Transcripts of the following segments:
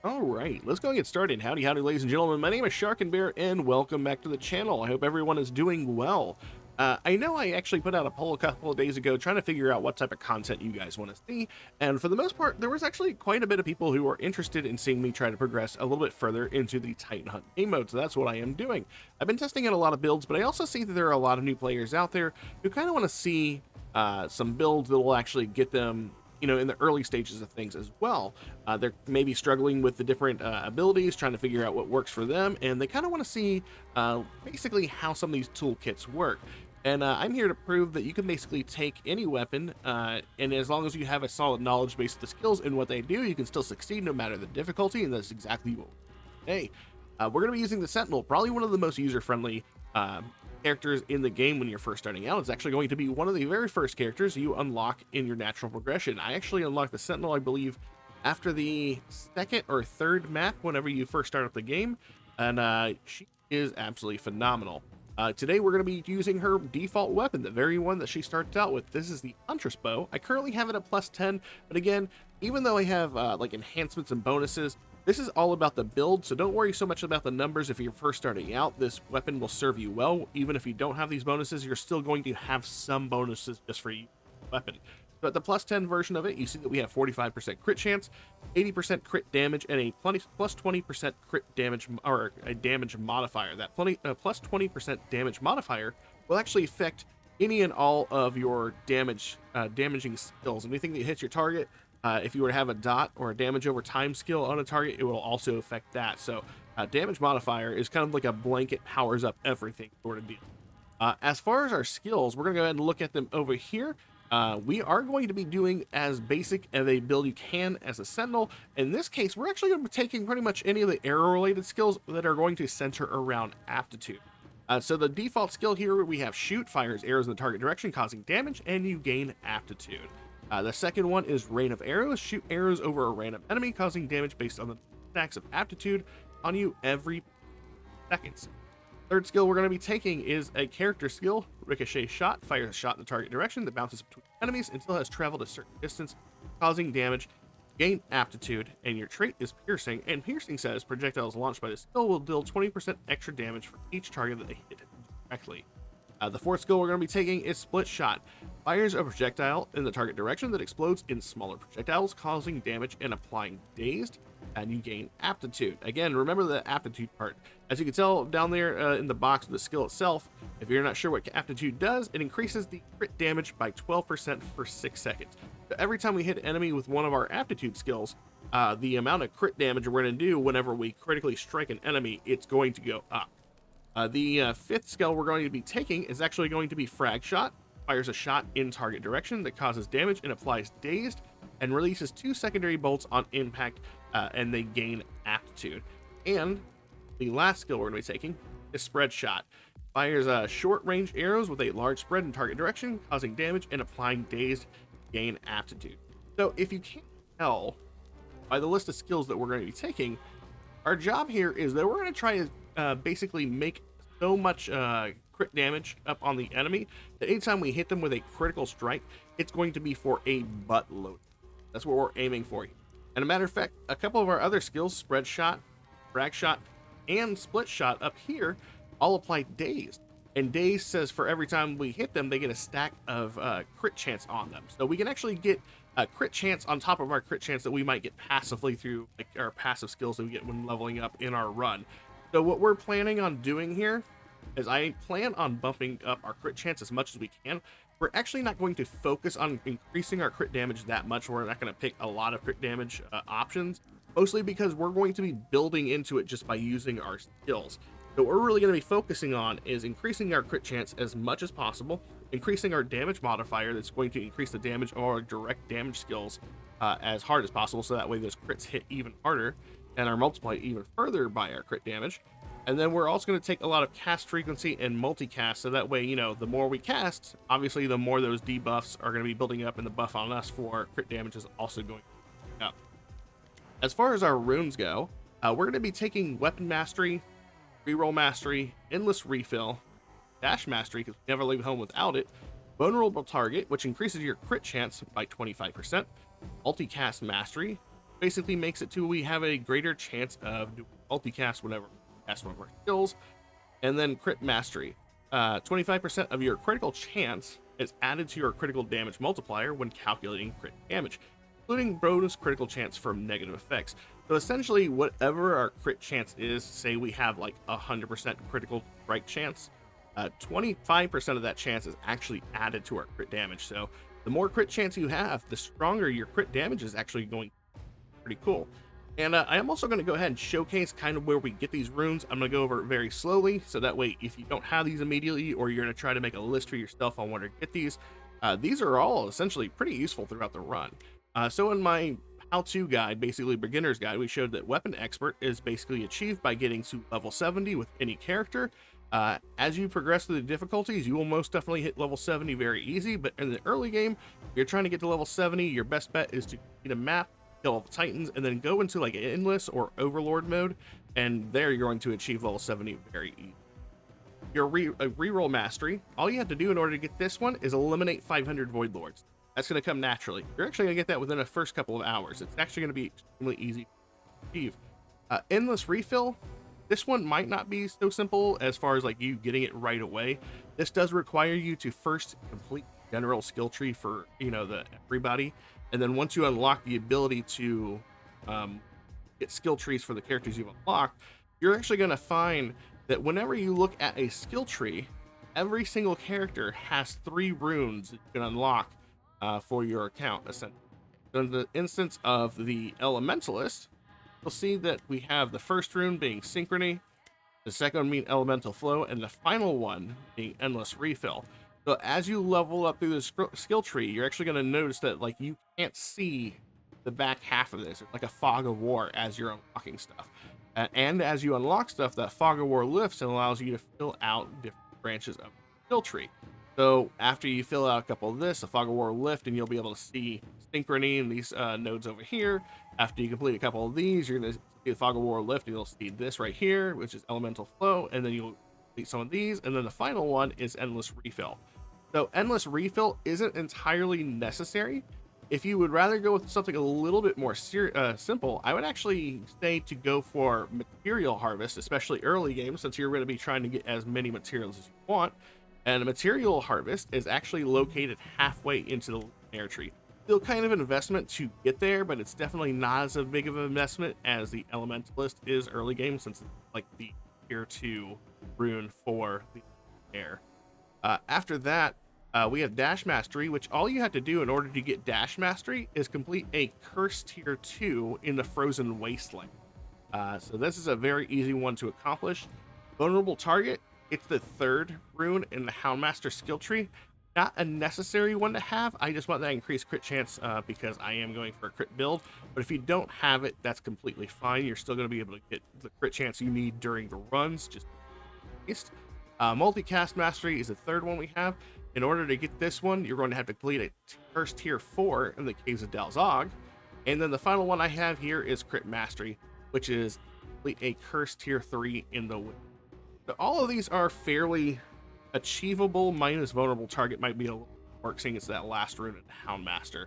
All right, let's go and get started. Howdy, howdy, ladies and gentlemen. My name is Sharkinbear, and welcome back to the channel. I hope everyone is doing well. I know I actually put out a poll a couple of days ago trying to figure out what type of content you guys want to see, and for the most part, there was actually quite a bit of people who were interested in seeing me try to progress a little bit further into the Titan Hunt game mode, so that's what I am doing. I've been testing out a lot of builds, but I also see that there are a lot of new players out there who kind of want to see some builds that will actually get them in the early stages of things as well. They're maybe struggling with the different abilities, trying to figure out what works for them, and they kind of want to see basically how some of these toolkits work. And I'm here to prove that you can basically take any weapon, and as long as you have a solid knowledge base of the skills and what they do, you can still succeed no matter the difficulty, and that's exactly what we're doing today. We're going to be using the Sentinel, probably one of the most user-friendly characters in the game when you're first starting out. It's actually going to be one of the very first characters you unlock in your natural progression. I actually unlocked the Sentinel, I believe, after the second or third map whenever you first start up the game, and she is absolutely phenomenal. Today we're going to be using her default weapon, the very one that she starts out with. This is the Huntress Bow. I currently have it at plus 10, but again, even though I have like enhancements and bonuses, this is all about the build, so don't worry so much about the numbers if you're first starting out. This weapon will serve you well. Even if you don't have these bonuses, you're still going to have some bonuses just for your weapon. But the plus 10 version of it, you see that we have 45% crit chance, 80% crit damage, and a plus 20% crit damage, or a damage modifier. That plus 20% damage modifier will actually affect any and all of your damaging skills. Anything that hits your target, if you were to have a dot or a damage over time skill on a target, it will also affect that. So damage modifier is kind of like a blanket powers up everything sort of deal. As far as our skills, we're going to go ahead and look at them over here. We are going to be doing as basic of a build you can as a Sentinel. In this case, we're actually going to be taking pretty much any of the arrow related skills that are going to center around aptitude. So the default skill here, we have Shoot, fires arrows in the target direction, causing damage, and you gain aptitude. The second one is Rain of Arrows. Shoot arrows over a random enemy, causing damage based on the stacks of aptitude on you every seconds. Third skill we're going to be taking is a character skill, Ricochet Shot. Fires a shot in the target direction that bounces between enemies until it has traveled a certain distance, causing damage. Gain aptitude, and your trait is Piercing, and Piercing says projectiles launched by this skill will deal 20% extra damage for each target that they hit directly. The fourth skill we're going to be taking is Split Shot. Fires a projectile in the target direction that explodes in smaller projectiles, causing damage and applying dazed, and you gain aptitude. Again, remember the aptitude part. As you can tell down there in the box of the skill itself, if you're not sure what aptitude does, it increases the crit damage by 12% for 6 seconds. So every time we hit an enemy with one of our aptitude skills, the amount of crit damage we're going to do whenever we critically strike an enemy, it's going to go up. The fifth skill we're going to be taking is actually going to be Frag Shot. Fires a shot in target direction that causes damage and applies dazed, and releases 2 secondary bolts on impact, and they gain aptitude. And the last skill we're going to be taking is Spread Shot. Fires short range arrows with a large spread in target direction, causing damage and applying dazed, gain aptitude. So if you can't tell by the list of skills that we're going to be taking, our job here is that we're going to try to basically make so much crit damage up on the enemy that anytime we hit them with a critical strike, it's going to be for a buttload. That's what we're aiming for. And a matter of fact, a couple of our other skills, Spread Shot, Frag Shot, and Split Shot up here, all apply Dazed. And Dazed says for every time we hit them, they get a stack of crit chance on them. So we can actually get a crit chance on top of our crit chance that we might get passively through like our passive skills that we get when leveling up in our run. So what we're planning on doing here is I plan on bumping up our crit chance as much as we can. We're actually not going to focus on increasing our crit damage that much. We're not going to pick a lot of crit damage options, mostly because we're going to be building into it just by using our skills. So what we're really going to be focusing on is increasing our crit chance as much as possible, increasing our damage modifier that's going to increase the damage or direct damage skills as hard as possible, so that way those crits hit even harder and are multiplied even further by our crit damage. And then we're also going to take a lot of cast frequency and multicast, so that way, you know, the more we cast, obviously the more those debuffs are going to be building up, and the buff on us for crit damage is also going to go up. As far as our runes go, we're going to be taking Weapon Mastery, Reroll Mastery, Endless Refill, Dash Mastery, because we never leave home without it, Vulnerable Target, which increases your crit chance by 25%, Multicast Mastery, basically makes it to we have a greater chance of doing multicast whenever we cast one of our skills. And then crit mastery. 25% of your critical chance is added to your critical damage multiplier when calculating crit damage, including bonus critical chance from negative effects. So essentially, whatever our crit chance is, say we have like 100% critical strike chance, 25% of that chance is actually added to our crit damage. So the more crit chance you have, the stronger your crit damage is actually going. Pretty cool. And I am also going to go ahead and showcase kind of where we get these runes. I'm going to go over it very slowly, so that way if you don't have these immediately, or you're going to try to make a list for yourself on where to get these are all essentially pretty useful throughout the run. So in my how-to guide, basically beginner's guide, we showed that weapon expert is basically achieved by getting to level 70 with any character. As you progress through the difficulties, you will most definitely hit level 70 very easy, but in the early game, if you're trying to get to level 70, your best bet is to get a map, kill all the titans, and then go into like endless or overlord mode, and there you're going to achieve level 70 very easy. Your reroll mastery, all you have to do in order to get this one is eliminate 500 void lords. That's going to come naturally. You're actually going to get that within the first couple of hours. It's actually going to be extremely easy to achieve. Endless refill, this one might not be so simple as far as like you getting it right away. This does require you to first complete general skill tree for everybody, and then once you unlock the ability to get skill trees for the characters you've unlocked, you're actually going to find that whenever you look at a skill tree, every single character has 3 runes that you can unlock for your account. Essentially, so in the instance of the elementalist, you'll see that we have the first rune being synchrony, the second one being elemental flow, and the final one being endless refill. So as you level up through the skill tree, you're actually going to notice that like you can't see the back half of this. It's like a fog of war as you're unlocking stuff. And as you unlock stuff, that fog of war lifts and allows you to fill out different branches of the skill tree. So after you fill out a couple of this, the fog of war will lift, and you'll be able to see synchrony in these nodes over here. After you complete a couple of these, you're going to see the fog of war lift, and you'll see this right here, which is elemental flow, and then you'll complete some of these, and then the final one is endless refill. So endless refill isn't entirely necessary. If you would rather go with something a little bit more simple, I would actually say to go for material harvest, especially early game, since you're going to be trying to get as many materials as you want. And a material harvest is actually located halfway into the linear tree. Still kind of an investment to get there, but it's definitely not as big of an investment as the elementalist is early game, since it's like the tier 2 rune for the air. After that, we have Dash Mastery, which all you have to do in order to get Dash Mastery is complete a Curse Tier 2 in the Frozen Wasteland. So this is a very easy one to accomplish. Vulnerable Target, it's the 3rd rune in the Houndmaster skill tree. Not a necessary one to have. I just want that increased crit chance because I am going for a crit build. But if you don't have it, that's completely fine. You're still going to be able to get the crit chance you need during the runs. Just Multicast Mastery is the 3rd one we have. In order to get this one, you're going to have to complete a Curse Tier 4 in the Caves of Dalzog. And then the final one I have here is Crit Mastery, which is complete a Curse Tier 3 in the Wind. So all of these are fairly achievable, minus Vulnerable Target might be a little work, seeing it's that last rune in Houndmaster.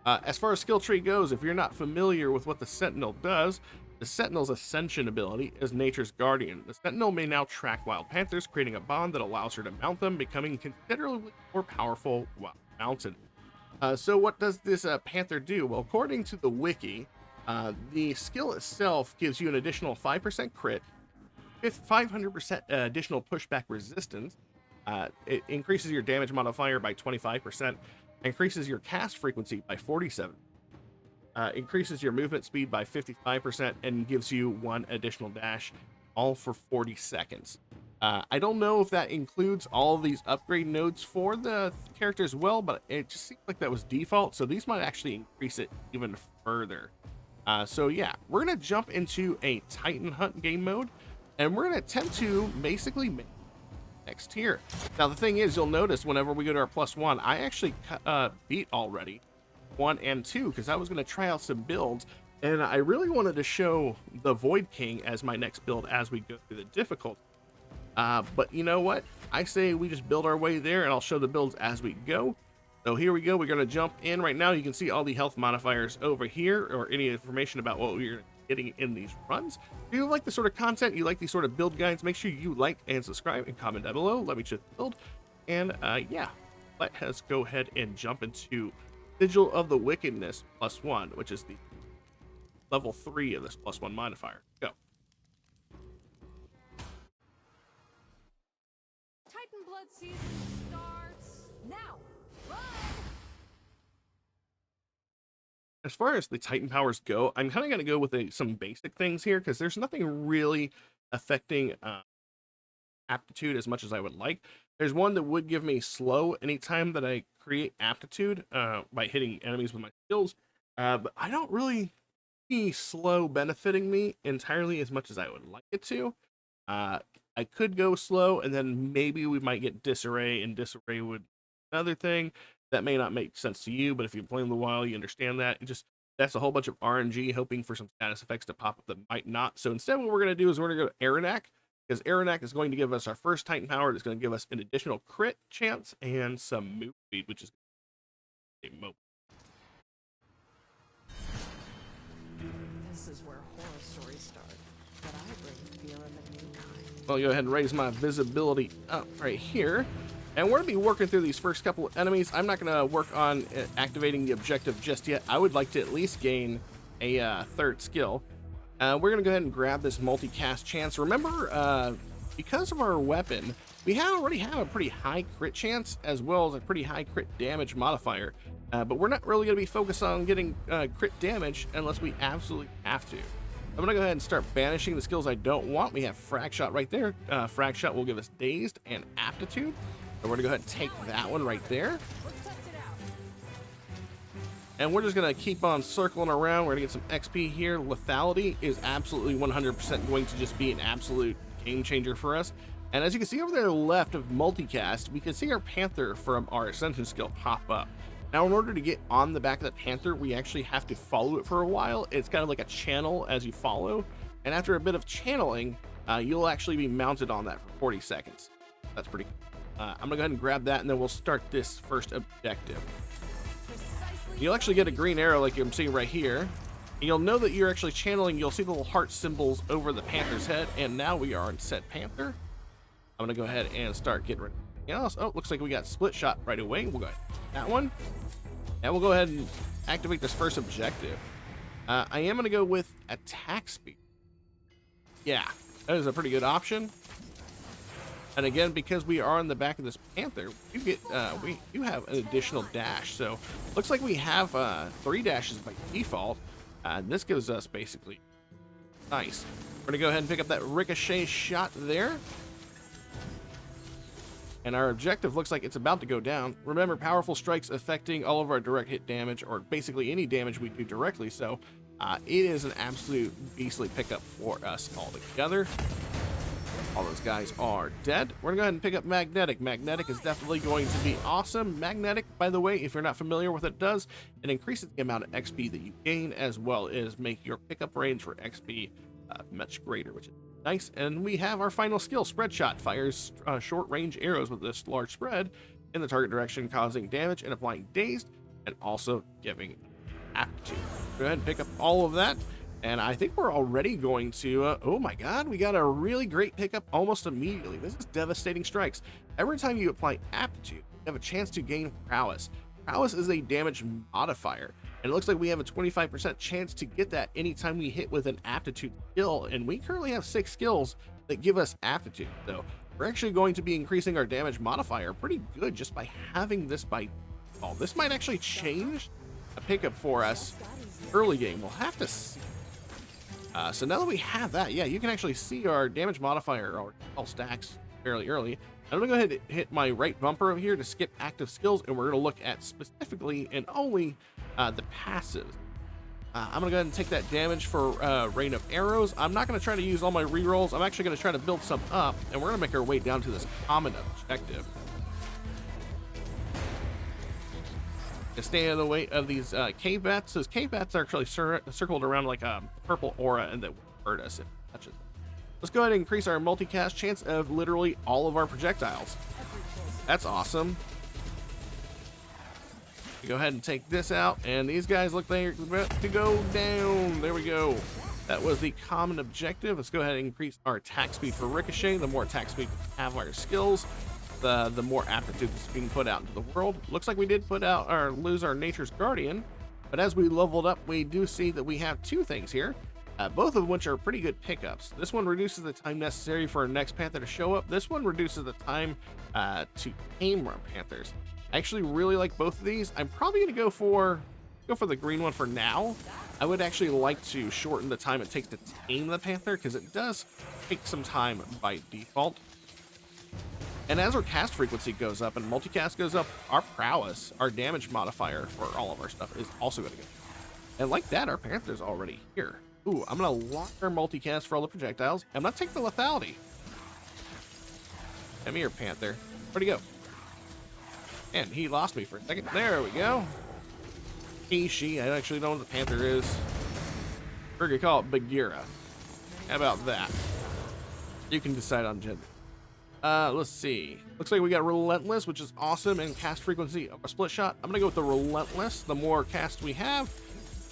As far as skill tree goes, if you're not familiar with what the Sentinel does, the Sentinel's Ascension ability is Nature's Guardian. The Sentinel may now track wild panthers, creating a bond that allows her to mount them, becoming considerably more powerful while mounted. So what does this panther do? Well, according to the wiki, the skill itself gives you an additional 5% crit, 500% additional pushback resistance. It increases your damage modifier by 25%, increases your cast frequency by 47%. Increases your movement speed by 55% and gives you 1 additional dash, all for 40 seconds. I don't know if that includes all these upgrade nodes for the character as well, but it just seems like that was default, so these might actually increase it even further. So yeah, we're going to jump into a Titan Hunt game mode, and we're going to attempt to basically make next tier. Now the thing is, you'll notice whenever we go to our +1, I actually beat already 1 and 2 because I was going to try out some builds, and I really wanted to show the Void King as my next build as we go through the difficulty. But you know what? I say we just build our way there, and I'll show the builds as we go. So here we go. We're going to jump in right now. You can see all the health modifiers over here, or any information about what we're getting in these runs. If you like this sort of content, you like these sort of build guides, make sure you like and subscribe and comment down below. Let me just build. And yeah, let us go ahead and jump into Sigil of the Wickedness +1, which is the level 3 of this +1 modifier. Go. Titan Blood season starts now. Run! As far as the Titan powers go, I'm kind of going to go with some basic things here, because there's nothing really affecting aptitude as much as I would like. There's one that would give me slow anytime that I create aptitude by hitting enemies with my skills, but I don't really see slow benefiting me entirely as much as I would like it to. I could go slow, and then maybe we might get disarray, and disarray would be another thing that may not make sense to you, but if you've played a while, you understand that. That's a whole bunch of RNG hoping for some status effects to pop up that might not. So instead, what we're going to do is we're going to go to Aranak, because Aranak is going to give us our first Titan power. That's going to give us an additional crit chance and some move speed, which is a move. This is where horror stories start, but I bring fear in the new kind. I'll go ahead and raise my visibility up right here. And we're going to be working through these first couple of enemies. I'm not going to work on activating the objective just yet. I would like to at least gain a third skill. We're going to go ahead and grab this multicast chance. Remember, because of our weapon, we already have a pretty high crit chance as well as a pretty high crit damage modifier. But we're not really going to be focused on getting crit damage unless we absolutely have to. I'm going to go ahead and start banishing the skills I don't want. We have Frag Shot right there. Frag Shot will give us Dazed and Aptitude. So we're going to go ahead and take that one right there. And we're just going to keep on circling around. We're going to get some XP here. Lethality is absolutely 100% going to just be an absolute game changer for us. And as you can see over there left of multicast, we can see our Panther from our Ascension skill pop up. Now, in order to get on the back of the Panther, we actually have to follow it for a while. It's kind of like a channel as you follow. And after a bit of channeling, you'll actually be mounted on that for 40 seconds. That's pretty cool. I'm going to go ahead and grab that, and then we'll start this first objective. You'll actually get a green arrow like I'm seeing right here. And you'll know that you're actually channeling. You'll see the little heart symbols over the Panther's head, and now we are in set Panther. I'm going to go ahead and start getting rid of anything else. Oh, looks like we got Split Shot right away. We'll go ahead and that one. And we'll go ahead and activate this first objective. I am going to go with attack speed. Yeah, that is a pretty good option. And again, because we are on the back of this Panther, you get you have an additional dash. So looks like we have 3 dashes by default. This gives us basically nice. We're gonna go ahead and pick up that ricochet shot there. And our objective looks like it's about to go down. Remember, powerful strikes affecting all of our direct hit damage, or basically any damage we do directly. So it is an absolute beastly pickup for us altogether. All those guys are dead. We're gonna go ahead and pick up Magnetic. Magnetic is definitely going to be awesome. Magnetic, by the way, if you're not familiar with what it does, it increases the amount of XP that you gain, as well as make your pickup range for XP much greater, which is nice. And we have our final skill, Spread Shot. Fires short range arrows with this large spread in the target direction, causing damage and applying Dazed, and also giving Aptitude. Go ahead and pick up all of that. And I think we're already going to, oh my god, we got a really great pickup almost immediately. This is Devastating Strikes. Every time you apply Aptitude, you have a chance to gain Prowess. Prowess is a damage modifier, and it looks like we have a 25% chance to get that anytime we hit with an Aptitude skill, and we currently have 6 skills that give us Aptitude. So we're actually going to be increasing our damage modifier pretty good just by having this by default. This might actually change a pickup for us early game. We'll have to see. So now that we have that, yeah, you can actually see our damage modifier or all stacks fairly early. I'm gonna go ahead and hit my right bumper over here to skip active skills, and we're gonna look at specifically and only the passives. I'm gonna go ahead and take that damage for Rain of Arrows. I'm not gonna try to use all my rerolls. I'm actually gonna try to build some up, and we're gonna make our way down to this common objective. To stay out of the way of these cave bats. Those cave bats are actually circled around like a purple aura, and that will hurt us if it touches them. Let's go ahead and increase our multicast chance of literally all of our projectiles. That's awesome. Go ahead and take this out, and these guys look like they're about to go down. There we go. That was the common objective. Let's go ahead and increase our attack speed for Ricochet. The more attack speed we have our skills, the more aptitude that's being put out into the world. Looks like we did put out or lose our Nature's Guardian, but as we leveled up, we do see that we have two things here, both of which are pretty good pickups. This one reduces the time necessary for our next panther to show up. This one reduces the time to tame our panthers. I actually really like both of these. I'm probably going to go for the green one for now. I would actually like to shorten the time it takes to tame the panther because it does take some time by default. And as our cast frequency goes up and multicast goes up, our prowess, our damage modifier for all of our stuff is also going to go. And like that, our panther's already here. Ooh, I'm going to lock our multicast for all the projectiles. I'm going to take the lethality. Come here, panther. Where'd he go? And he lost me for a second. There we go. He, she, I actually don't know what the panther is. We're gonna call it Bagheera. How about that? You can decide on gender. Let's see. Looks like we got Relentless, which is awesome, and cast frequency of a split shot. I'm gonna go with the Relentless. The more cast we have,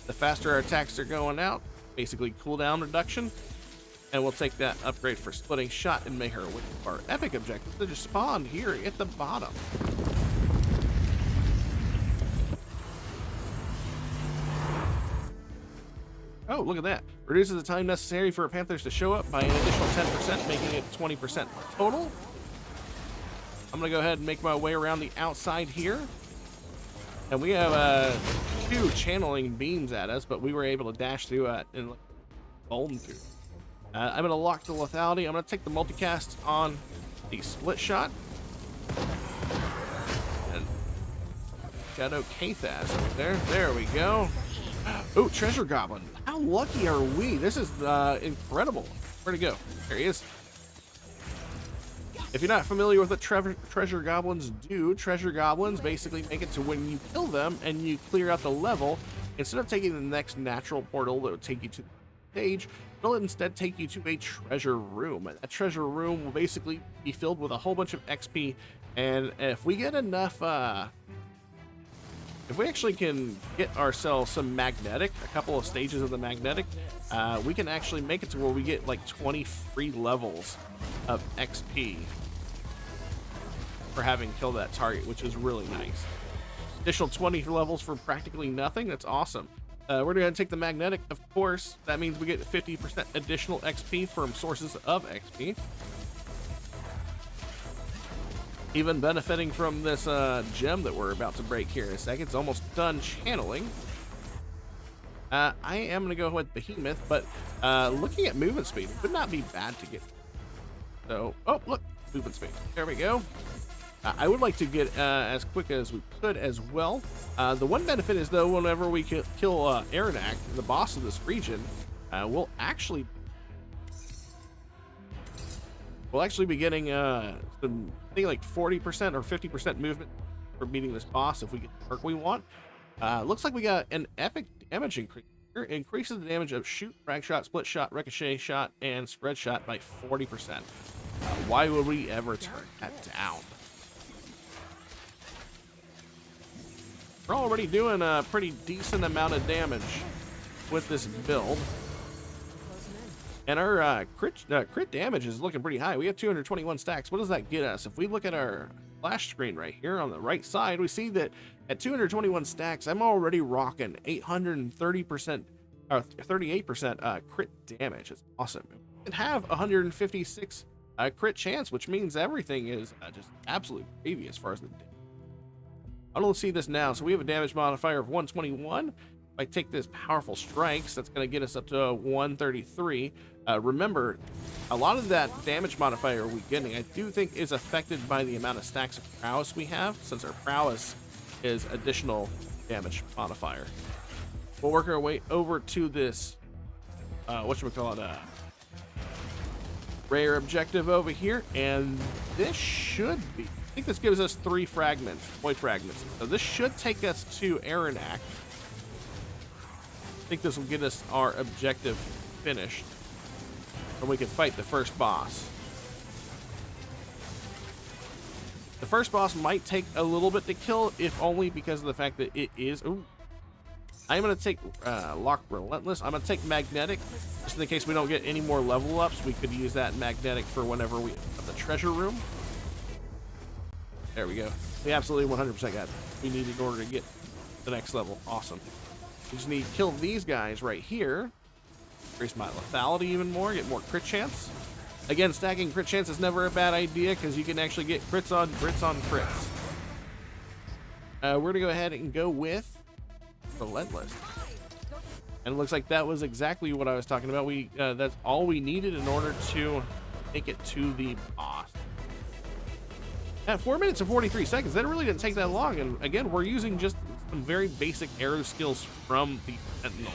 the faster our attacks are going out. Basically cooldown reduction. And we'll take that upgrade for splitting shot and make her with our epic objective that just spawned here at the bottom. Oh, look at that. Reduces the time necessary for panthers to show up by an additional 10%, making it 20% total. I'm going to go ahead and make my way around the outside here. And we have two channeling beams at us, but we were able to dash through it and bone through. I'm going to lock the lethality. I'm going to take the multicast on the split shot. And Shadow Kathas over there. There we go. Oh, Treasure Goblin. How lucky are we? This is incredible. Where'd he go? There he is. If you're not familiar with what Treasure Goblins do, Treasure Goblins basically make it to when you kill them and you clear out the level, instead of taking the next natural portal that would take you to the stage, it'll instead take you to a treasure room. That treasure room will basically be filled with a whole bunch of XP, and if we get enough if we actually can get ourselves some magnetic, a couple of stages of the magnetic, we can actually make it to where we get like 20 free levels of XP for having killed that target, which is really nice. Additional 20 levels for practically nothing. That's awesome. We're going to take the magnetic, of course. That means we get 50% additional XP from sources of XP. Even benefiting from this gem that we're about to break here in a second. It's almost done channeling. I am going to go with Behemoth, but looking at movement speed, it would not be bad to get. So, oh, look, movement speed. There we go. I would like to get as quick as we could as well. The one benefit is, though, whenever we kill Aranak, the boss of this region, we'll actually be getting some, I think, like 40% or 50% movement for beating this boss if we get the perk we want. Looks like we got an epic damage increase. Here. Increases the damage of shoot, frag shot, split shot, ricochet shot, and spread shot by 40%. Why would we ever turn that down? We're already doing a pretty decent amount of damage with this build. And our crit damage is looking pretty high. We have 221 stacks. What does that get us? If we look at our splash screen right here on the right side, we see that at 221 stacks, I'm already rocking 830% or 38% crit damage. It's awesome. We can have 156 crit chance, which means everything is just absolutely gravy as far as the damage. I don't see this now. So we have a damage modifier of 121. If I take this powerful strikes, that's going to get us up to 133. Remember, a lot of that damage modifier we're getting, I do think, is affected by the amount of stacks of prowess we have, since our prowess is additional damage modifier. We'll work our way over to this, rare objective over here, and this should be, I think this gives us 3 fragments, void fragments. So this should take us to Aranak. I think this will get us our objective finished, and we can fight the first boss. The first boss might take a little bit to kill, if only because of the fact that it is... Ooh. I'm going to take Lock Relentless. I'm going to take Magnetic, just in the case we don't get any more level ups. We could use that Magnetic for whenever we have the treasure room. There we go. We absolutely 100% got it. We need in order to get the next level. Awesome. We just need to kill these guys right here. Increase my lethality even more, get more crit chance. Again, stacking crit chance is never a bad idea because you can actually get crits on crits. We're going to go ahead and go with Relentless. And it looks like that was exactly what I was talking about. That's all we needed in order to make it to the boss. At 4 minutes and 43 seconds, that really didn't take that long. And again, we're using just some very basic arrow skills from the Sentinel.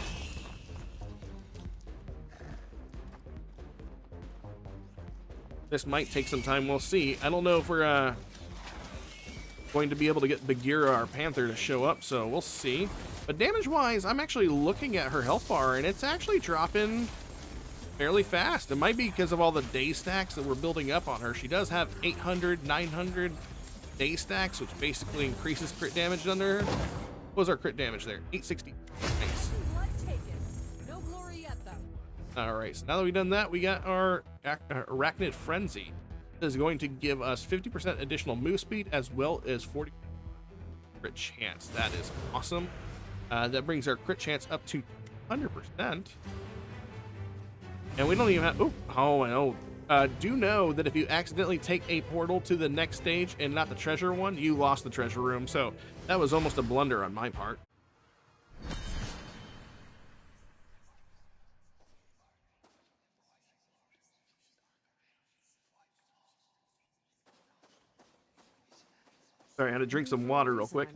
This might take some time, we'll see. I don't know if we're going to be able to get Bagheera, our panther, to show up, so we'll see. But damage-wise, I'm actually looking at her health bar, and it's actually dropping fairly fast. It might be because of all the day stacks that we're building up on her. She does have 800, 900 day stacks, which basically increases crit damage under her. What was our crit damage there? 860. Nice. Alright, so now that we've done that, we got our Arachnid Frenzy. This is going to give us 50% additional move speed as well as 40% crit chance. That is awesome. That brings our crit chance up to 100%. And we don't even have... Oh, I know. Do know that if you accidentally take a portal to the next stage and not the treasure one, you lost the treasure room. So that was almost a blunder on my part. Sorry, I had to drink some water real quick.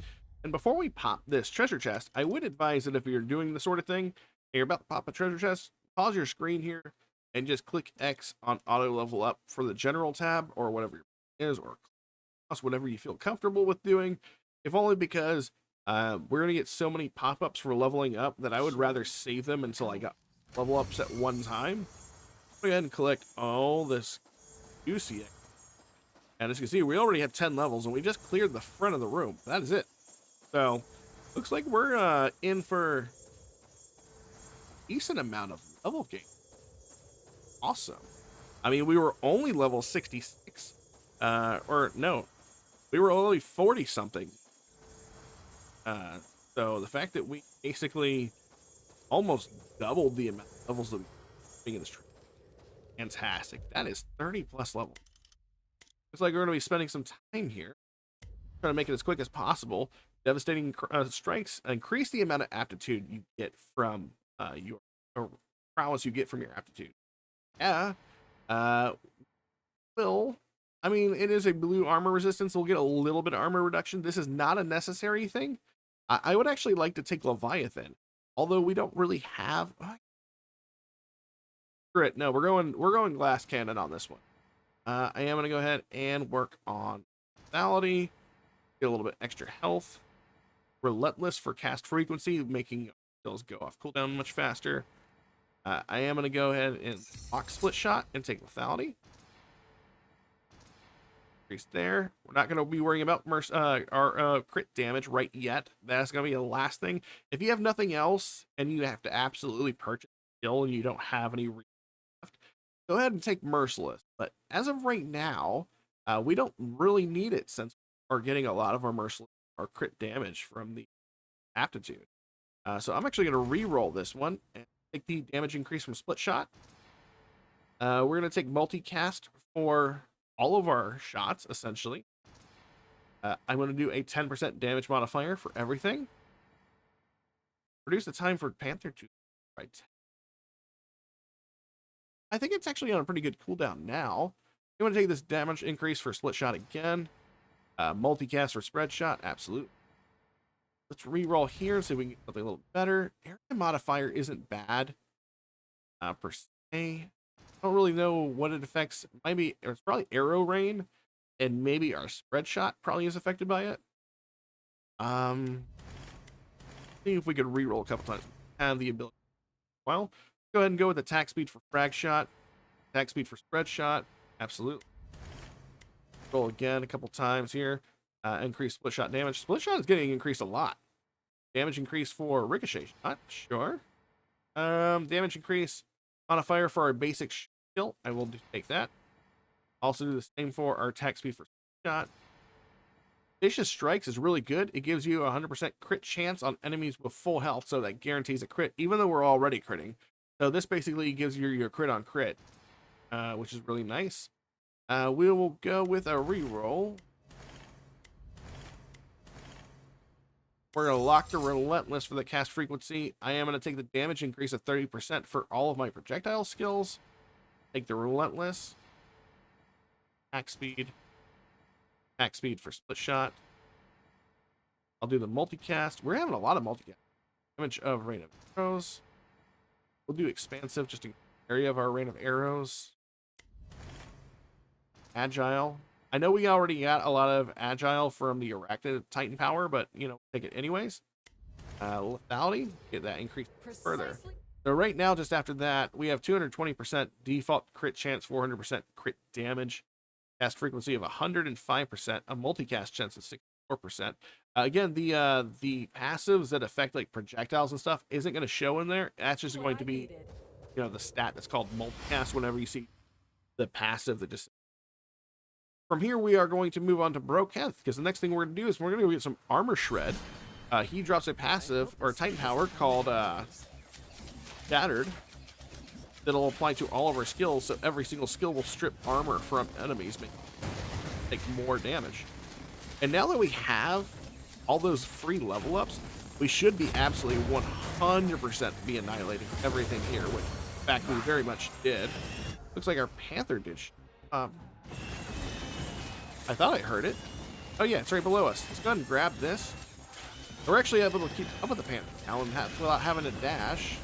And before we pop this treasure chest, I would advise that if you're doing the sort of thing, and you're about to pop a treasure chest, pause your screen here and just click X on auto level up for the general tab or whatever it is, or whatever you feel comfortable with doing. If only because we're going to get so many pop-ups for leveling up that I would rather save them until I got level ups at one time. Go ahead and collect all this juicy. And as you can see, we already have 10 levels, and we just cleared the front of the room. That is it. So, looks like we're in for a decent amount of level gain. Awesome. I mean, we were only level 66. Or, no. We were only 40-something. So, the fact that we basically almost doubled the amount of levels that we're being in this tree. Fantastic. That is 30-plus levels. Looks like we're going to be spending some time here, trying to make it as quick as possible. Devastating strikes increase the amount of aptitude you get from your prowess you get from your aptitude. Yeah. Well, I mean, it is a blue armor resistance. We'll get a little bit of armor reduction. This is not a necessary thing. I would actually like to take Leviathan, although we don't really have. Grit. No, we're going glass cannon on this one. I am going to go ahead and work on lethality, get a little bit extra health. Relentless for cast frequency, making skills go off cooldown much faster. I am going to go ahead and lock split shot and take lethality. Increase there. We're not going to be worrying about our crit damage right yet. That's going to be the last thing. If you have nothing else and you have to absolutely purchase a skill and you don't have any left, go ahead and take Merciless. But as of right now, we don't really need it since we're getting a lot of our Merciless, our crit damage from the aptitude. So I'm actually going to re-roll this one and take the damage increase from split shot. We're going to take multicast for all of our shots, essentially. I'm going to do a 10% damage modifier for everything. Reduce the time for Panther to by 10. I think it's actually on a pretty good cooldown now. You want to take this damage increase for split shot again. Multicast for spread shot, absolute. Let's re-roll here, see if we can get something a little better. Area modifier isn't bad per se. I don't really know what it affects. Maybe it's probably arrow rain, and maybe our spread shot probably is affected by it. See if we could re-roll a couple times. Have the ability. Well, go ahead and go with attack speed for frag shot, attack speed for spread shot, absolutely. Roll again a couple times here. Increase split shot damage. Split shot is getting increased a lot. Damage increase for ricochet shot. Sure. Damage increase modifier for our basic skill. I will take that. Also do the same for our attack speed for shot. Vicious Strikes is really good. It gives you a 100% crit chance on enemies with full health, so that guarantees a crit, even though we're already critting. So this basically gives you your crit on crit, which is really nice. We will go with a reroll. We're going to lock the Relentless for the cast frequency. I am going to take the damage increase of 30% for all of my projectile skills. Take the Relentless. Max speed. Max speed for split shot. I'll do the multicast. We're having a lot of multicast. Damage of rain of arrows. We'll do expansive, just in area of our rain of arrows. Agile. I know we already got a lot of agile from the Arachnid Titan power, but you know, take it anyways. Lethality, get that increased further. So right now, just after that, we have 220% default crit chance, 400% crit damage. Cast frequency of 105%, a multicast chance of 64%. Again, the passives that affect like projectiles and stuff isn't going to show in there. That's just going to be, you know, the stat that's called multicast whenever you see the passive that just. From here, we are going to move on to Broketh, because the next thing we're going to do is we're going to go get some armor shred. He drops a passive or a Titan power called Shattered. That'll apply to all of our skills, so every single skill will strip armor from enemies, make more damage. And now that we have all those free level ups, we should be absolutely 100% be annihilating everything here, which in fact we very much did. Looks like our Panther did. I thought I heard it. Oh yeah, it's right below us. Let's go ahead and grab this. We're actually able to keep up with the Panther now and without having to dash.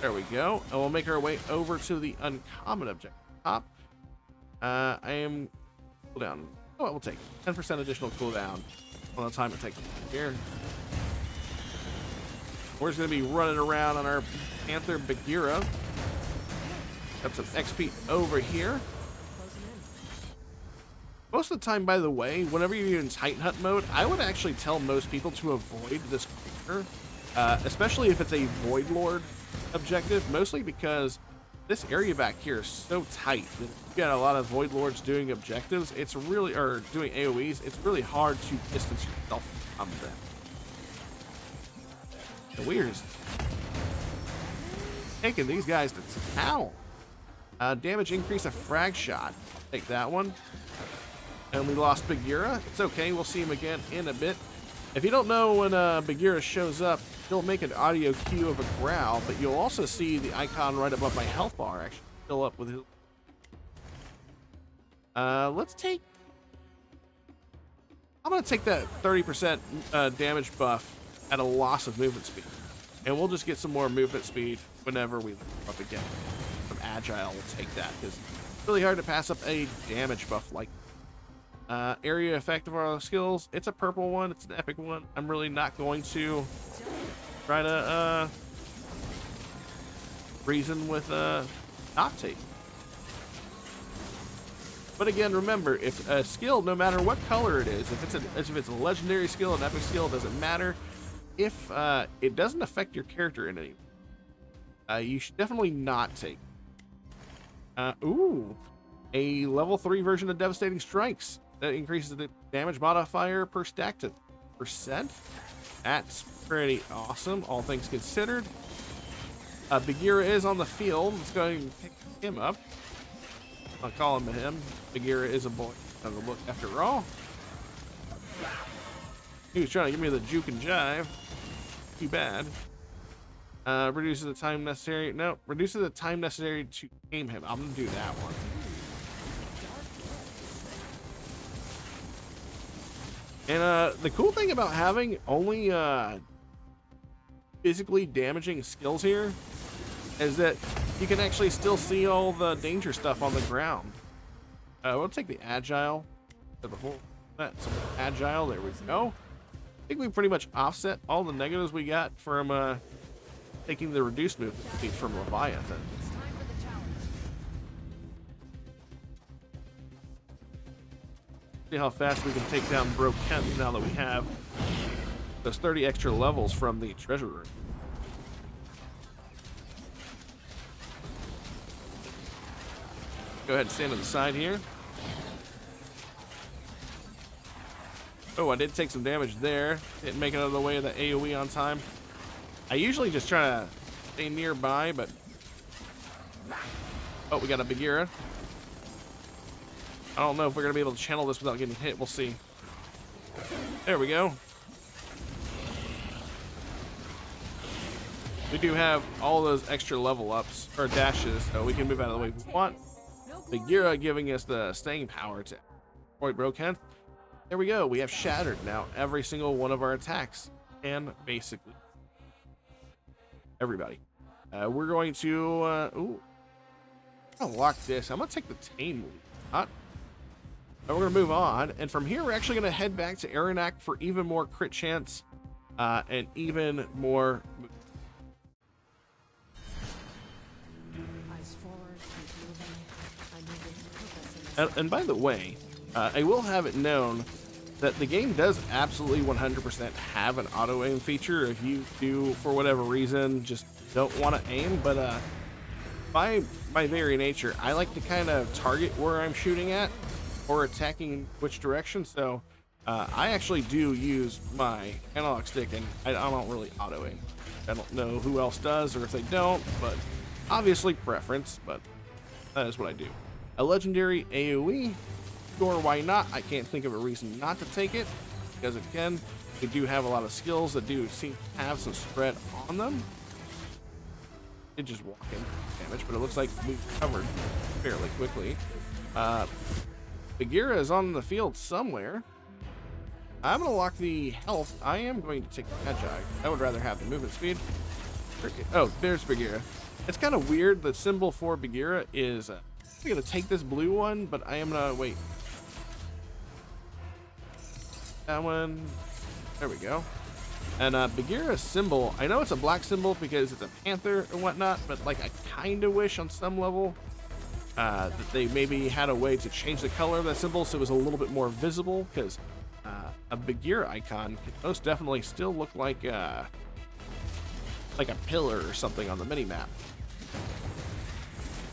There we go. And we'll make our way over to the uncommon objective top. I am cooldown. Oh, we'll take 10% additional cooldown on the time it takes here. We're just going to be running around on our Panther Bagheera. Got some XP over here. Most of the time, by the way, whenever you're in Titan Hunt mode, I would actually tell most people to avoid this creature, especially if it's a Void Lord objective, mostly because this area back here is so tight that if you got a lot of Void Lords doing objectives, it's really, or doing AoEs, it's really hard to distance yourself from them. So we're just taking these guys to town. Damage increase of frag shot. Take that one. And we lost Bagheera. It's okay, we'll see him again in a bit. If you don't know when Bagheera shows up, he'll make an audio cue of a growl, but you'll also see the icon right above my health bar actually fill up with his. Let's take. I'm gonna take that 30% damage buff at a loss of movement speed, and we'll just get some more movement speed whenever we up again. Some agile will take that because it's really hard to pass up a damage buff like. Area effect of our skills. It's a purple one. It's an epic one. I'm really not going to try to reason with not take. But again, remember, if a skill, no matter what color it is, if it's a legendary skill, an epic skill, it doesn't matter. If it doesn't affect your character in any way, you should definitely not take. Ooh, a level 3 version of Devastating Strikes. That increases the damage modifier per stack to %. That's pretty awesome, all things considered. Bagheera is on the field. Let's go ahead and pick him up. I'll call him him. Bagheera is a boy. Have a look after all. He was trying to give me the juke and jive. Too bad. Reduces the time necessary. No, reduces the time necessary to aim him. I'm gonna do that one. And the cool thing about having only physically damaging skills here is that you can actually still see all the danger stuff on the ground. We'll take the agile. Before that, some agile. There we go. I think we pretty much offset all the negatives we got from taking the reduced movement speed from Leviathan. See how fast we can take down Brokent now that we have those 30 extra levels from the treasure room. Go ahead and stand on the side here. Oh, I did take some damage there. Didn't make it out of the way of the AoE on time. I usually just try to stay nearby, but... Oh, we got a Bagheera. I don't know if we're going to be able to channel this without getting hit. We'll see. There we go. We do have all those extra level ups, or dashes, so we can move out of the way if we want. Bagheera giving us the staying power to avoid Brokent. There we go. We have shattered now every single one of our attacks. And basically everybody. We're going to ooh. I'm gonna lock this. I'm gonna take the tame lead. And we're gonna move on. And from here we're actually gonna head back to Aranak for even more crit chance and even more and by the way, I will have it known that the game does absolutely 100% have an auto aim feature if you do, for whatever reason, just don't want to aim. But by my very nature, I like to kind of target where I'm shooting at or attacking which direction. So I actually do use my analog stick, and I don't really auto aim. I don't know who else does or if they don't, but obviously preference, but that is what I do. A legendary AoE, sure, why not? I can't think of a reason not to take it, because again, we do have a lot of skills that do seem to have some spread on them. It just walk in damage, but it looks like we covered fairly quickly. Bagheera is on the field somewhere. I'm gonna lock the health. I am going to take the Magi. I would rather have the movement speed. Oh, there's Bagheera. It's kind of weird. The symbol for Bagheera is I'm gonna take this blue one, but I am gonna wait. That one. There we go. And Bagheera's symbol, I know it's a black symbol because it's a panther and whatnot, but like I kind of wish on some level that they maybe had a way to change the color of that symbol so it was a little bit more visible, because a Bagheera icon can most definitely still look like a pillar or something on the minimap.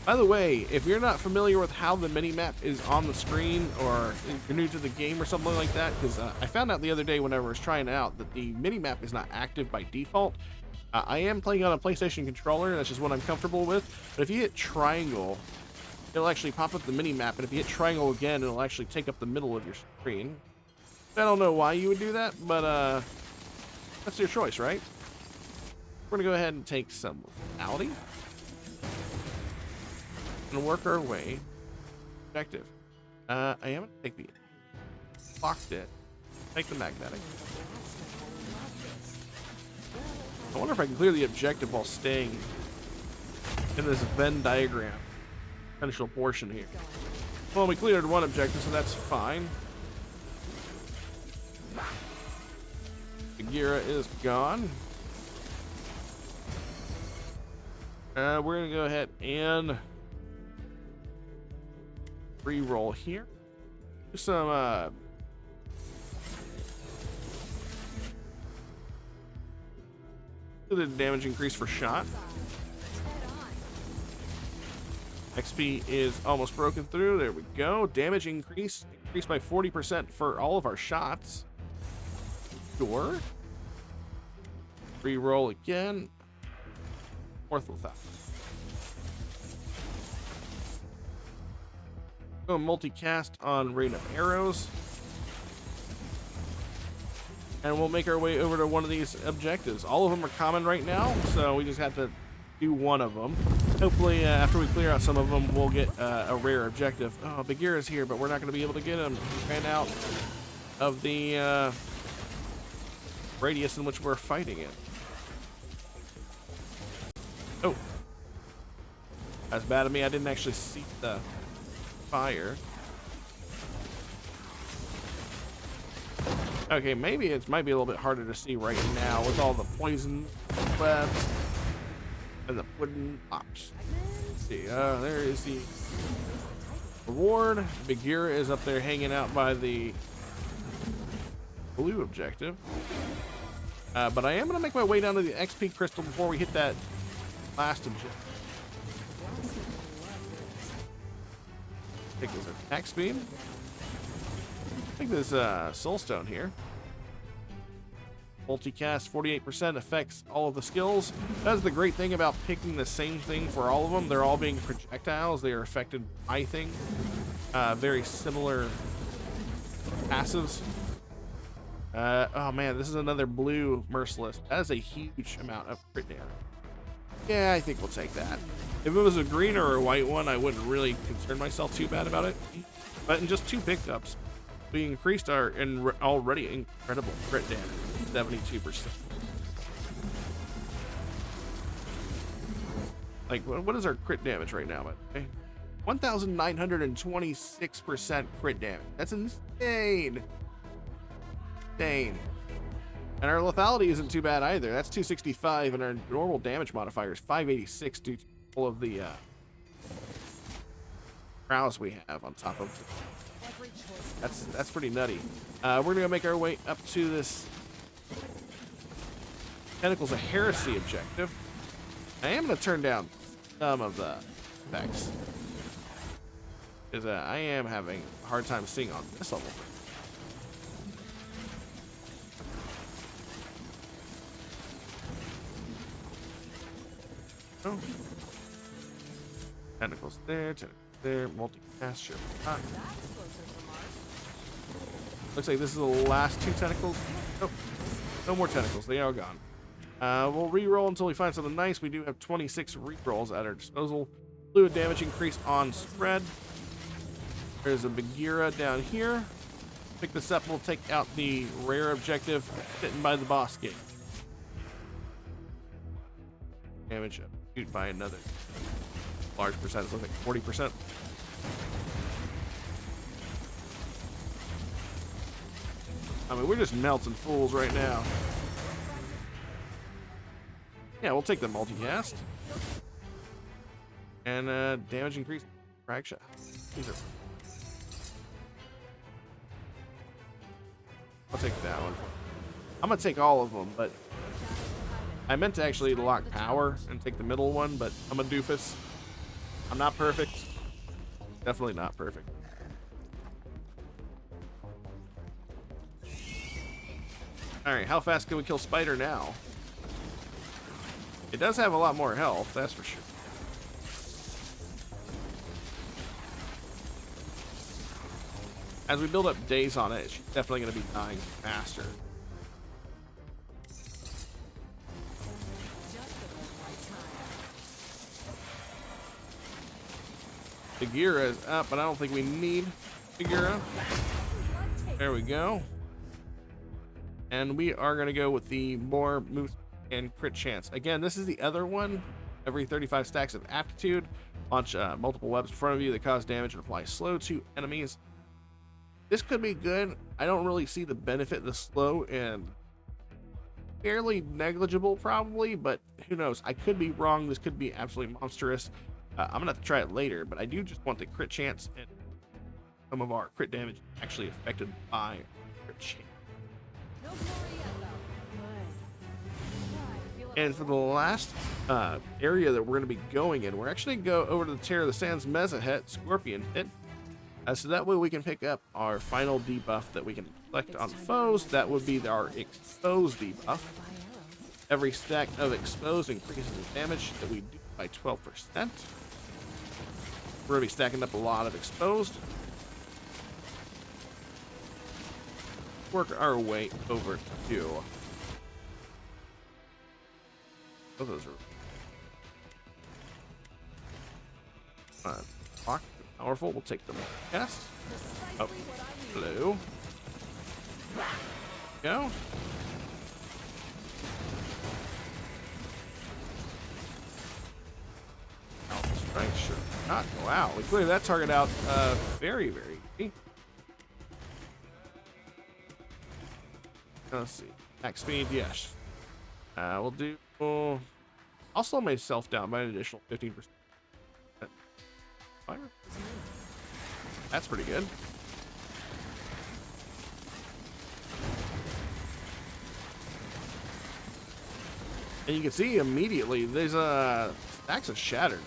By the way, if you're not familiar with how the minimap is on the screen, or you're new to the game or something like that, because I found out the other day whenever I was trying it out that the minimap is not active by default. I am playing on a PlayStation controller, that's just what I'm comfortable with, but if you hit triangle, it'll actually pop up the minimap, and if you hit triangle again, it'll actually take up the middle of your screen. I don't know why you would do that, but that's your choice, right? We're going to go ahead and take some lethality and work our way. Objective. I am going to take the locked it. Take the magnetic. I wonder if I can clear the objective while staying in this Venn diagram potential portion here. Well, we cleared one objective, so that's fine. Bagheera is gone. We're going to go ahead and re-roll here. Do some the damage increase for shot. XP is almost broken through. There we go. Damage increased by 40% for all of our shots. Sure. Re-roll again. Fourth lethality. Go multicast on rain of arrows. And we'll make our way over to one of these objectives. All of them are common right now, so we just have to do one of them. Hopefully, after we clear out some of them, we'll get a rare objective. Oh, Bagheera's here, but we're not going to be able to get him. He ran out of the radius in which we're fighting in. Oh. That's bad of me. I didn't actually see the fire. Okay, maybe it might be a little bit harder to see right now with all the poison webs and the wooden ops. Let's see, there is the reward. Bagheera is up there hanging out by the blue objective. But I am going to make my way down to the XP crystal before we hit that last objective. Take this attack speed. Take this Soulstone here. Multicast 48% affects all of the skills. That's the great thing about picking the same thing for all of them. They're all being projectiles. They are affected by things. Very similar passives. Oh man, this is another blue merciless. That is a huge amount of crit damage. Yeah, I think we'll take that. If it was a green or a white one, I wouldn't really concern myself too bad about it. But in just 2 pickups, we increased our already incredible crit damage, 72%. Like, what is our crit damage right now? 1,926% crit damage. That's insane. Insane. And our lethality isn't too bad either. That's 265, and our normal damage modifier is 586 due to all of the crowds we have on top of. That's pretty nutty. We're gonna go make our way up to this Tentacles of Heresy objective. I am gonna turn down some of the effects because I am having a hard time seeing on this level. Oh. Tentacles there, multicast, sure. Looks like this is the last 2 tentacles. Nope. No more tentacles, they are gone. We'll re-roll until we find something nice. We do have 26 re-rolls at our disposal. Fluid damage increase on spread. There's a Bagheera down here. Pick this up, we'll take out the rare objective sitting by the boss gate. Damage shoot by another large percentage, looks like 40%. I mean, we're just melting fools right now. Yeah, we'll take the multicast. And damage increase. Fracture. These are. I'll take that one. I'm gonna take all of them, but I meant to actually lock power and take the middle one, but I'm a doofus. I'm not perfect. Definitely not perfect. Alright, how fast can we kill Spider now? It does have a lot more health, that's for sure. As we build up days on it, she's definitely going to be dying faster. Bagheera is up, but I don't think we need Bagheera. There we go. And we are going to go with the more moose and crit chance. Again, this is the other one. Every 35 stacks of aptitude, launch multiple webs in front of you that cause damage and apply slow to enemies. This could be good. I don't really see the benefit of the slow, and fairly negligible probably, but who knows? I could be wrong. This could be absolutely monstrous. I'm gonna have to try it later, but I do just want the crit chance and some of our crit damage actually affected by crit chance. And for the last area that we're going to be going in, we're actually going to go over to the Terror of the Sands Meza hit, Scorpion hit. So that way we can pick up our final debuff that we can select on foes. That would be our Expose debuff. Every stack of Expose increases the damage that we do by 12%. We're going to be stacking up a lot of Exposed. Work our way over to... Oh, those are locked, powerful. We'll take them cast. Oh, blue. Go. Strike, sure. Not. Wow, we cleared that target out very, very easy. Let's see. Max speed, yes. We'll do. I'll slow myself down by an additional 15%. Fire. That's pretty good. And you can see immediately these stacks are shattered.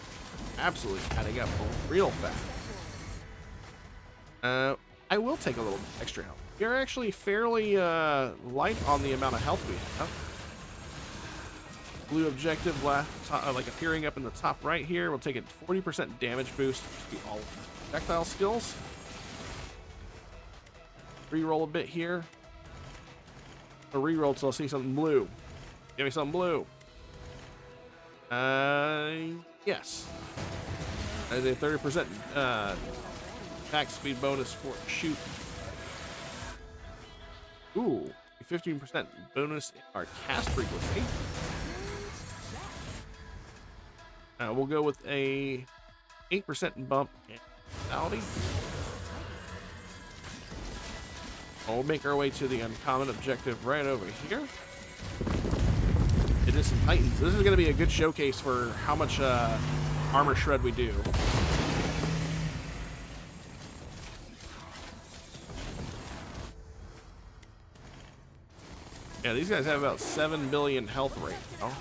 Absolutely adding up real fast. I will take a little extra health. You're actually fairly light on the amount of health we have. Blue objective like appearing up in the top right here. We'll take a 40% damage boost to all projectile skills. Reroll a bit here. A reroll till I see something blue. Give me something blue. Yes. There's a 30% attack speed bonus for shoot. Ooh, a 15% bonus in our cast frequency. We'll go with a 8% bump in vitality. We'll make our way to the uncommon objective right over here. It is some Titans. This is going to be a good showcase for how much armor shred we do. Yeah, these guys have about 7 billion health right now.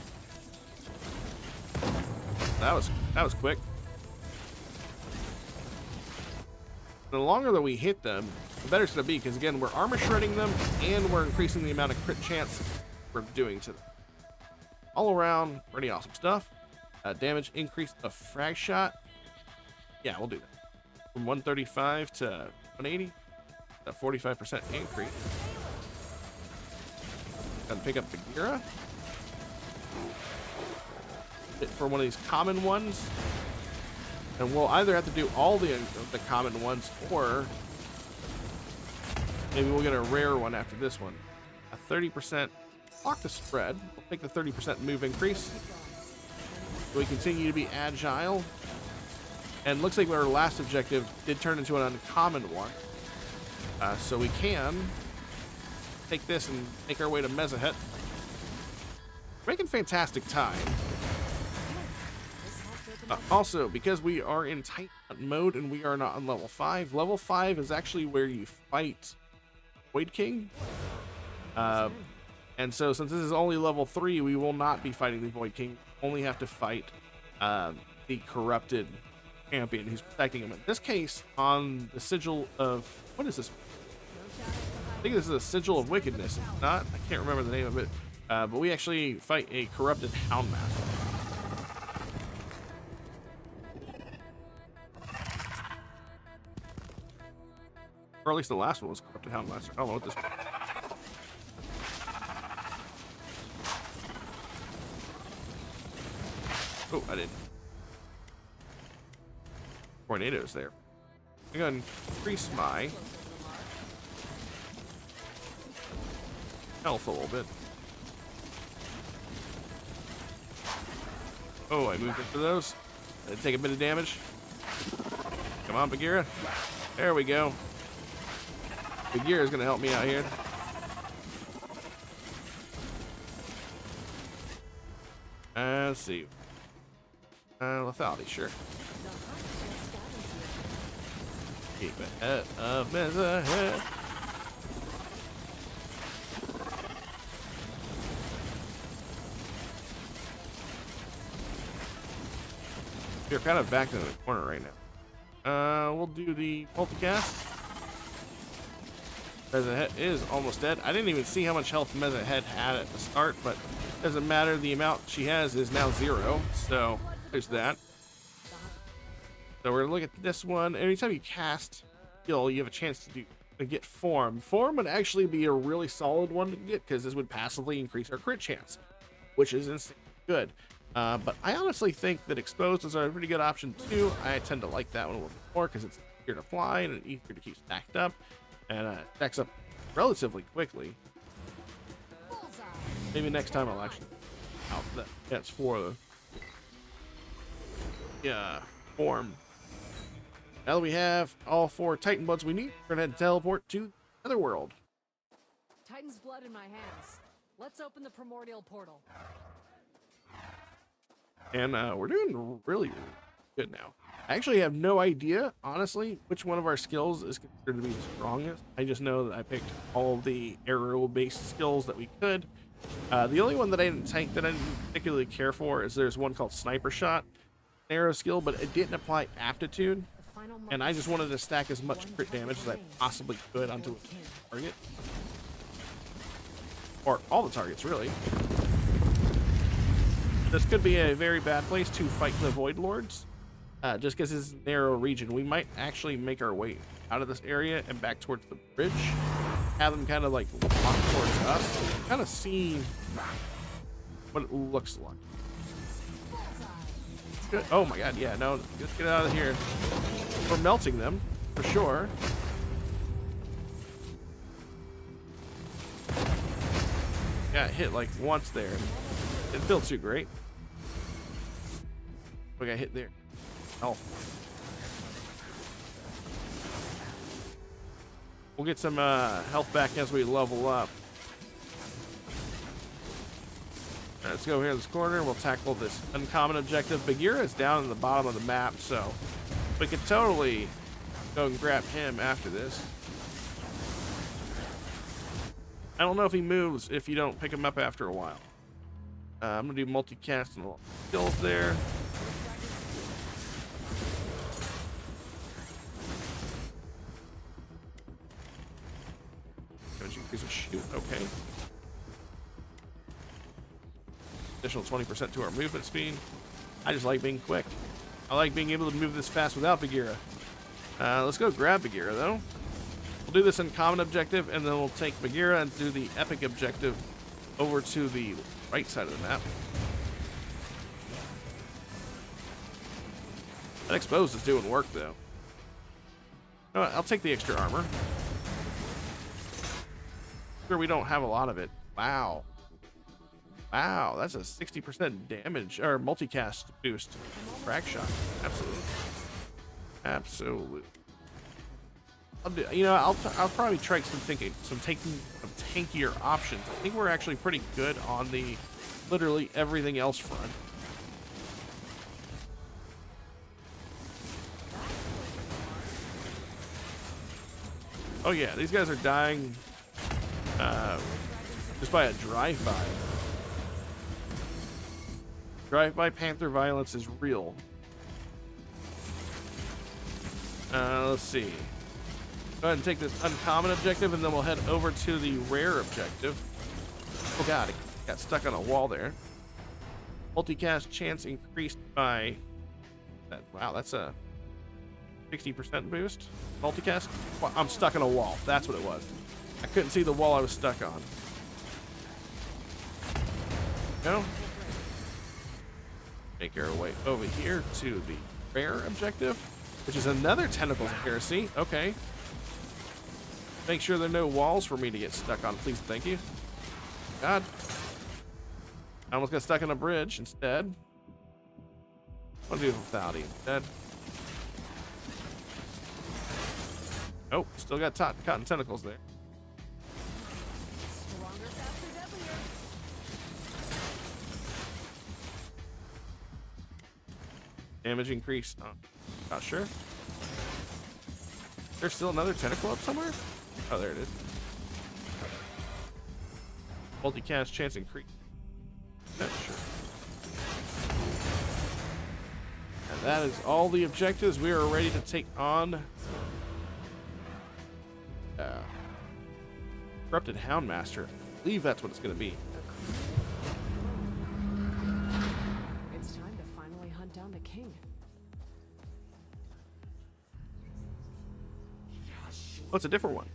That was quick. The longer that we hit them, the better it's going to be, because again, we're armor shredding them and we're increasing the amount of crit chance we're doing to them. All around, pretty awesome stuff. Damage increase of frag shot. Yeah, we'll do that. From 135 to 180, a 45% increase. Gonna pick up the Gira. Hit for one of these common ones. And we'll either have to do all the common ones, or maybe we'll get a rare one after this one. A 30% block the spread. We'll take the 30% move increase. So we continue to be agile. And looks like our last objective did turn into an uncommon one. So we can take this and make our way to Mezahet. We're making fantastic time. Also, because we are in tight mode and we are not on level 5 is actually where you fight Void King. And so since this is only level 3, we will not be fighting the Void King. We only have to fight the corrupted champion who's protecting him. In this case, on the sigil of, what is this? I think this is a sigil of wickedness. If not, I can't remember the name of it. But we actually fight a corrupted Houndmaster. Or at least the last one was corrupted Houndmaster. I don't know what this one. Oh, I did. Tornadoes there. I'm gonna increase my health a little bit. Oh, I moved into those. Did I take a bit of damage? Come on, Bagheera. There we go. Bagheera is gonna help me out here. Let's see. Lethality, sure. Keep ahead of Mezahet. You're kind of back in the corner right now. We'll do the multicast. Mezahet is almost dead. I didn't even see how much health Mezahet had at the start, but it doesn't matter. The amount she has is now 0, so there's that. So we're gonna look at this one. Anytime you cast skill, you have a chance to get form. Form would actually be a really solid one to get, because this would passively increase our crit chance, which is insanely good. But I honestly think that exposed is a pretty good option too. I tend to like that one a little bit more because it's easier to apply and easier to keep stacked up, and stacks up relatively quickly. Maybe next time I'll actually out that. That's for the form. Now that we have all 4 Titan Bloods we need, we're gonna teleport to the Netherworld. Titan's blood in my hands. Let's open the primordial portal. And we're doing really good now. I actually have no idea, honestly, which one of our skills is considered to be the strongest. I just know that I picked all of the arrow-based skills that we could. The only one that I didn't take that I didn't particularly care for is there's one called Sniper Shot, an arrow skill, but it didn't apply aptitude, and I just wanted to stack as much crit damage as I possibly could onto a target. Or all the targets, really. This could be a very bad place to fight the Void Lords. Just because it's a narrow region, we might actually make our way out of this area and back towards the bridge. Have them kind of like walk towards us. Kind of see what it looks like. Good. Oh my god, yeah, no, let's get out of here. We're melting them, for sure. Got hit like once there. Didn't feel too great. We got hit there. Health. We'll get some health back as we level up. Right, let's go over here in this corner. We'll tackle this uncommon objective. Bagheera is down in the bottom of the map, so we could totally go and grab him after this. I don't know if he moves if you don't pick him up after a while. I'm gonna do multicast and skills there. Increase of shoot, okay. Additional 20% to our movement speed. I just like being quick. I like being able to move this fast without Bagheera. Let's go grab Bagheera though. We'll do this uncommon objective and then we'll take Bagheera and do the epic objective over to the right side of the map. That exposed is doing work though. You know what, I'll take the extra armor. Sure, we don't have a lot of it. Wow. Wow, that's a 60% damage or multicast boost. Crack shot. Absolutely. Absolutely. I'll probably try some tankier options. I think we're actually pretty good on the literally everything else front. Oh yeah, these guys are dying just by a drive-by. Drive-by Panther violence is real. Let's see. Go ahead and take this uncommon objective, and then we'll head over to the rare objective. Oh god, it got stuck on a wall there. Multicast chance increased by... Wow, that's a 60% boost. Multicast? Well, I'm stuck on a wall. That's what it was. I couldn't see the wall I was stuck on. No. Make our way over here to the rare objective, which is another Tentacles of Heresy. Okay. Make sure there are no walls for me to get stuck on, please. Thank you. God. I almost got stuck on a bridge instead. What do I do without it instead? Oh, still got cotton tentacles there. Stronger, faster, deadlier. Damage increase. Oh, not sure. There's still another tentacle up somewhere? Oh, there it is. Multicast chance increase. Not sure. And that is all the objectives. We are ready to take on Corrupted Houndmaster. I believe that's what it's going to be. It's time to finally hunt down the king. Oh, it's a different one.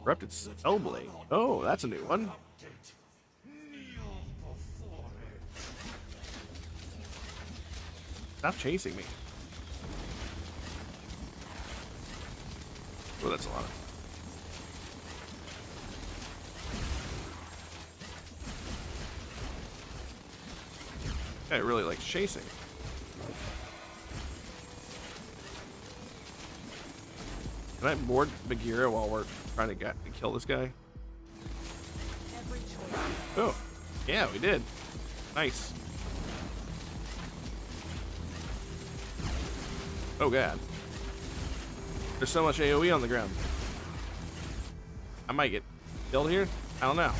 Corrupted Spellblade. Oh, that's a new one. Stop chasing me. Oh, that's a lot of... I really like chasing. Can I board Bagheera while we're trying to kill this guy? Oh, yeah, we did. Nice. Oh god. There's so much AoE on the ground. I might get killed here. I don't know.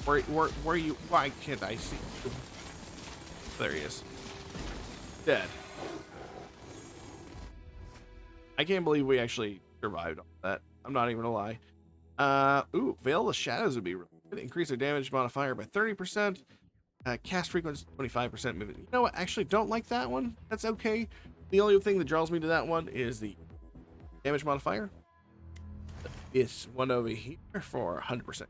Where you? Why can't I see? There he is. Dead. I can't believe we actually survived all that. I'm not even gonna lie. Ooh, Veil of Shadows would be really good. Increase their damage modifier by 30%. Cast frequency 25% movement. You know what? I actually don't like that one. That's okay. The only thing that draws me to that one is the damage modifier. This one over here for 100%.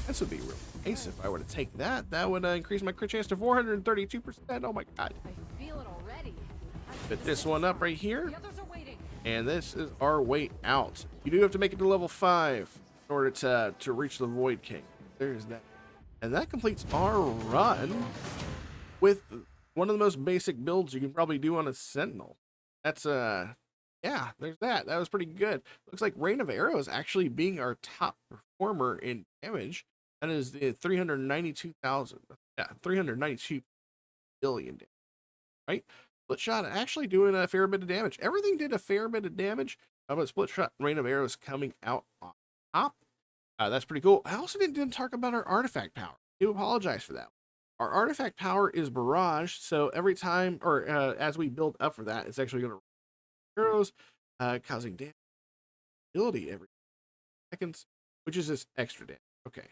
This would be really nice if I were to take that. That would increase my crit chance to 432%. Oh my god. I feel it already. Put this one up right here. The others are waiting. And this is our way out. You do have to make it to level 5 in order to reach the Void King. There's that. And that completes our run with one of the most basic builds you can probably do on a Sentinel. That's yeah, there's that. That was pretty good. Looks like Rain of Arrows actually being our top performer in damage. That is the 392,000. Yeah, 392 billion damage. Right? Split Shot actually doing a fair bit of damage. Everything did a fair bit of damage. But Split Shot, Rain of Arrows coming out on top. That's pretty cool. I also didn't talk about our artifact power. I do apologize for that. Our artifact power is Barrage, so every time, or as we build up for that, it's actually going to arrows, causing damage ability every seconds, which is just extra damage. Okay.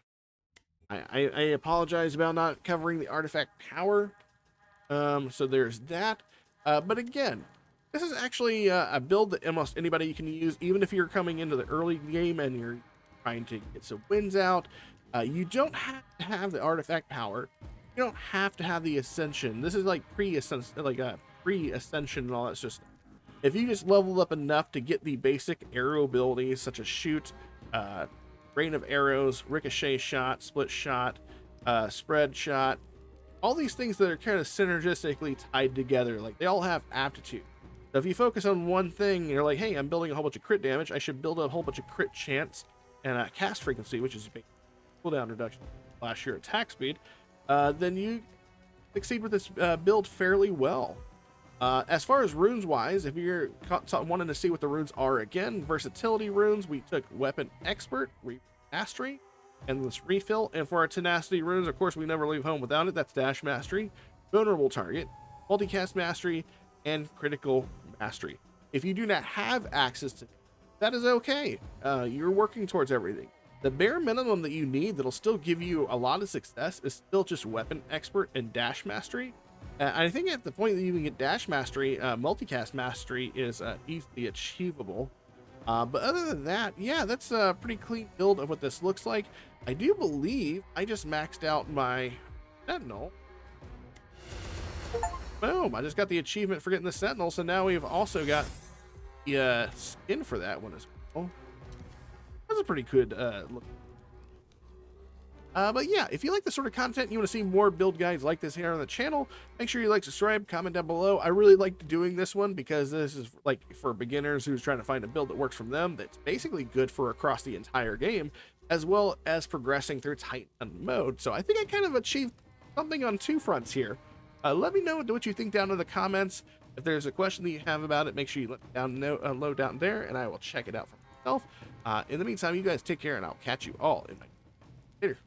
I apologize about not covering the artifact power. So there's that. But again, this is actually a build that almost anybody can use, even if you're coming into the early game and you're trying to get some wins out. You don't have to have the artifact power. You don't have to have the ascension. This is like pre-ascension, and all that stuff. If you just leveled up enough to get the basic arrow abilities such as shoot, rain of arrows, ricochet shot, split shot, spread shot, all these things that are kind of synergistically tied together, like they all have aptitude. So if you focus on one thing, you're like, hey, I'm building a whole bunch of crit damage, I should build a whole bunch of crit chance and cast frequency, which is a cooldown reduction / your attack speed, then you succeed with this build fairly well. As far as runes wise, if you're wanting to see what the runes are again, versatility runes, we took Weapon Expert, Mastery, Endless Refill, and for our Tenacity runes, of course, we never leave home without it. That's Dash Mastery, Vulnerable Target, Multicast Mastery, and Critical Mastery. If you do not have access to that, is okay. You're working towards everything. The bare minimum that you need that'll still give you a lot of success is still just Weapon Expert and Dash Mastery. I think at the point that you can get Dash Mastery, Multicast Mastery is easily achievable. But other than that, yeah, that's a pretty clean build of what this looks like. I do believe I just maxed out my Sentinel. Boom, I just got the achievement for getting the Sentinel, so now we've also got the skin for that one as well. That's a pretty good look. But yeah, if you like this sort of content and you want to see more build guides like this here on the channel, make sure you like, subscribe, comment down below. I really liked doing this one because this is like for beginners who's trying to find a build that works for them, that's basically good for across the entire game, as well as progressing through Titan mode. So I think I kind of achieved something on two fronts here. Let me know what you think down in the comments. If there's a question that you have about it, make sure you let me know down there, and I will check it out for myself. In the meantime, you guys take care, and I'll catch you all in my later.